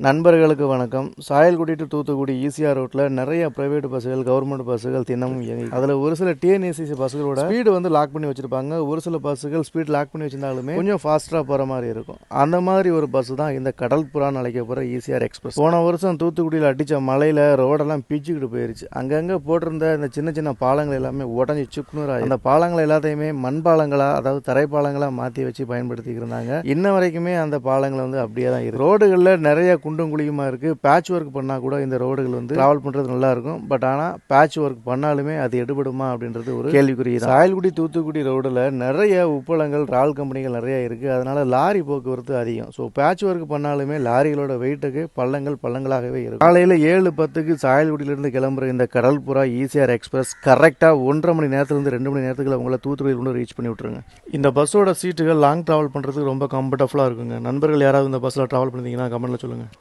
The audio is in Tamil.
நண்பர்களுக்கு வணக்கம். சாயல்குடி டு தூத்துக்குடி ஈசிஆர் ரோட்டில் நிறைய பிரைவேட் பஸ்ஸுகள், கவர்மெண்ட் பஸ்ஸுகள் தினமும் இயங்குது. அதில் ஒரு சில டிஎன்ஏசிசி பஸ்ஸுகளோட ஸ்பீடு லாக் பண்ணி வச்சிருப்பாங்க. ஒரு சில பஸ்ஸுகள் ஸ்பீட் லாக் பண்ணி வச்சிருந்தாலுமே கொஞ்சம் ஃபாஸ்ட்டாக போகிற மாதிரி இருக்கும். அந்த மாதிரி ஒரு பஸ் தான் இந்த கடல் புறான்னு அழைக்கப்படுற ஈசிஆர் எக்ஸ்பிரஸ். போன வருஷம் தூத்துக்குடியில் அடித்த மழையில் ரோடெல்லாம் பிச்சுக்கிட்டு போயிருச்சு. அங்கங்கே போட்டிருந்த இந்த சின்ன சின்ன பாலங்கள் எல்லாமே உடஞ்சி சுக்குநூறாக அந்த பாலங்கள் எல்லாத்தையுமே மண் பாலங்களா, அதாவது தரைப்பாலங்களா மாற்றி வச்சு பயன்படுத்திக்கிட்டு இருந்தாங்க. இன்ன வரைக்குமே அந்த பாலங்கள் அப்படியே தான் இருக்கு. ரோடுகளில் நிறைய குண்டும் குழியுமா இருக்கு. பேட்ச் ஒர்க் பண்ணா கூட இந்த ரோடுகள் டிராவல் பண்றது நல்லா இருக்கும். பட் ஆனா பேட்ச் ஒர்க் பண்ணாலுமே அது எடுபடுமா அப்படின்றது ஒரு கேள்விக்குறி தான். சாயல்குடி தூத்துக்குடி ரோடுல நிறைய உப்பளங்கள், டிராவல் கம்பெனிகள் நிறைய இருக்கு. அதனால லாரி போக்குவரத்து அதிகம். ஸோ பேட்ச் ஒர்க் பண்ணாலுமே லாரிகளோட வெயிட்டுக்கு பள்ளங்களாகவே இருக்கும். காலையில 7:10க்கு சாயல்குடியிலிருந்து கிளம்புற இந்த கடல் புறா ஈசிஆர் எக்ஸ்பிரஸ் கரெக்டா 1.5 மணி நேரத்திலிருந்து 2 மணி நேரத்துக்குள்ள உங்களை தூத்துக்குடியில் கொண்டு ரீச் பண்ணி விட்டுருங்க. இந்த பஸ்ஸோட சீட்டுகள் லாங் டிராவல் பண்றதுக்கு ரொம்ப கம்ஃபர்டபுளா இருக்குங்க. நண்பர்கள் யாராவது இந்த பஸ்ல டிராவல் பண்ணிருந்தீங்கன்னா கமெண்ட்ல சொல்லுங்க.